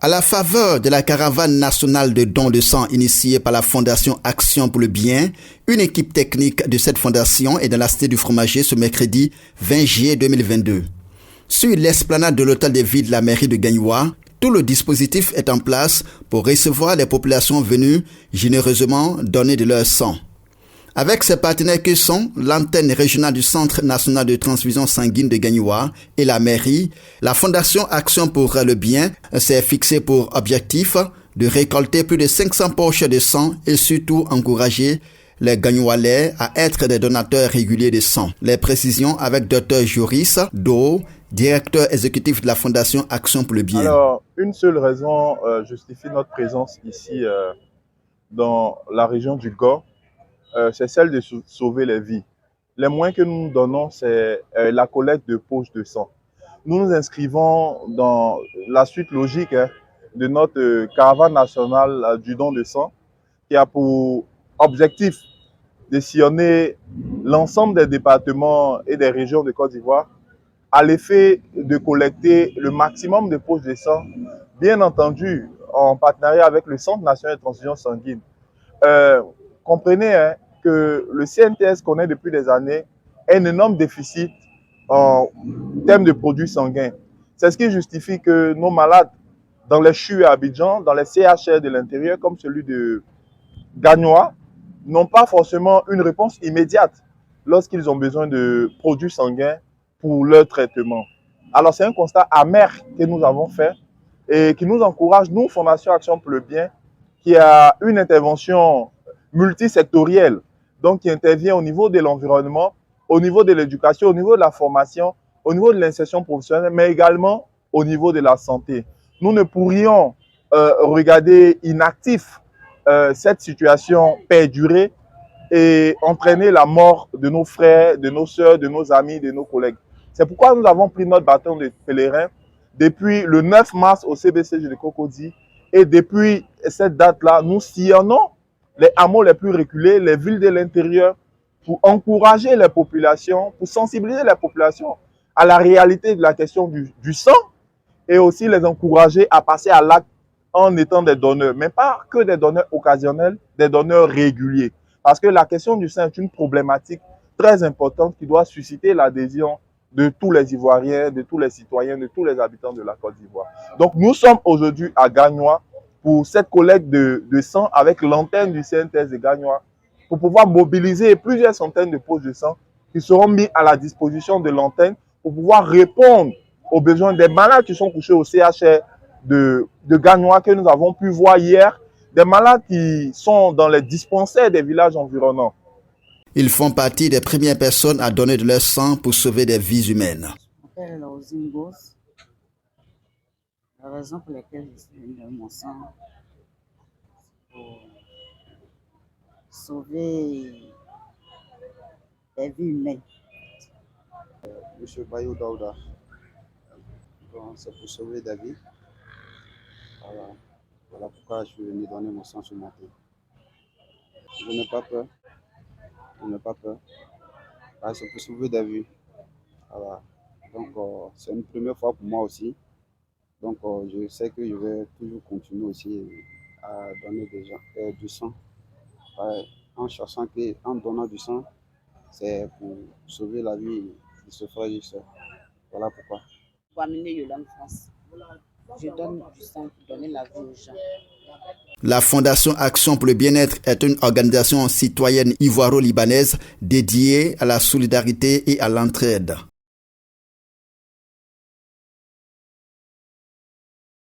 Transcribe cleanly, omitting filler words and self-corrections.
À la faveur de la caravane nationale de dons de sang initiée par la Fondation Action pour le Bien, une équipe technique de cette fondation est dans la cité du Fromager ce mercredi 20 juillet 2022. Sur l'esplanade de l'hôtel de ville de la mairie de Gagnoa, tout le dispositif est en place pour recevoir les populations venues généreusement donner de leur sang. Avec ses partenaires que sont l'antenne régionale du Centre national de transfusion sanguine de Gagnoa et la mairie, la Fondation Action pour le Bien s'est fixée pour objectif de récolter plus de 500 poches de sang et surtout encourager les Gagnoalais à être des donateurs réguliers de sang. Les précisions avec Dr Joris Do, directeur exécutif de la Fondation Action pour le Bien. Alors, une seule raison justifie notre présence ici dans la région du Gor. C'est celle de sauver les vies. Les moyens que nous donnons, c'est la collecte de poches de sang. Nous nous inscrivons dans la suite logique de notre caravane nationale du don de sang qui a pour objectif de sillonner l'ensemble des départements et des régions de Côte d'Ivoire à l'effet de collecter le maximum de poches de sang, bien entendu en partenariat avec le Centre national de transfusion sanguine. Comprenez que le CNTS connaît depuis des années un énorme déficit en termes de produits sanguins. C'est ce qui justifie que nos malades dans les CHU à Abidjan, dans les CHR de l'intérieur, comme celui de Gagnoa, n'ont pas forcément une réponse immédiate lorsqu'ils ont besoin de produits sanguins pour leur traitement. Alors c'est un constat amer que nous avons fait et qui nous encourage, nous, Fondation Action pour le Bien, qui a une intervention multisectorielle, donc qui intervient au niveau de l'environnement, au niveau de l'éducation, au niveau de la formation, au niveau de l'insertion professionnelle, mais également au niveau de la santé. Nous ne pourrions regarder inactif cette situation perdurer et entraîner la mort de nos frères, de nos sœurs, de nos amis, de nos collègues. C'est pourquoi nous avons pris notre bâton de pèlerin depuis le 9 mars au CBCG de Cocody et depuis cette date-là, nous sillonnons les hameaux les plus reculés, les villes de l'intérieur, pour encourager les populations, pour sensibiliser les populations à la réalité de la question du sang et aussi les encourager à passer à l'acte en étant des donneurs, mais pas que des donneurs occasionnels, des donneurs réguliers. Parce que la question du sang est une problématique très importante qui doit susciter l'adhésion de tous les Ivoiriens, de tous les citoyens, de tous les habitants de la Côte d'Ivoire. Donc nous sommes aujourd'hui à Gagnoa pour cette collecte de sang avec l'antenne du CNTS de Gagnoa pour pouvoir mobiliser plusieurs centaines de poches de sang qui seront mis à la disposition de l'antenne pour pouvoir répondre aux besoins des malades qui sont couchés au CHR de Gagnoa que nous avons pu voir hier, des malades qui sont dans les dispensaires des villages environnants. Ils font partie des premières personnes à donner de leur sang pour sauver des vies humaines. Je m'appelle Ozingos. La raison pour laquelle je donne mon sang, c'est pour sauver des vies humaines. Monsieur Bayou Daouda, c'est pour sauver des vies. Voilà pourquoi je suis venu donner mon sang ce matin. Je n'ai pas peur. C'est pour sauver des vies. Voilà. Donc, c'est une première fois pour moi aussi. Donc, je sais que je vais toujours continuer aussi à donner du sang. En donnant du sang, c'est pour sauver la vie de ce frère et soeur. Voilà pourquoi. Pour amener Yolande France, je donne du sang pour donner la vie aux gens. La Fondation Action pour le Bien-être est une organisation citoyenne ivoiro-libanaise dédiée à la solidarité et à l'entraide.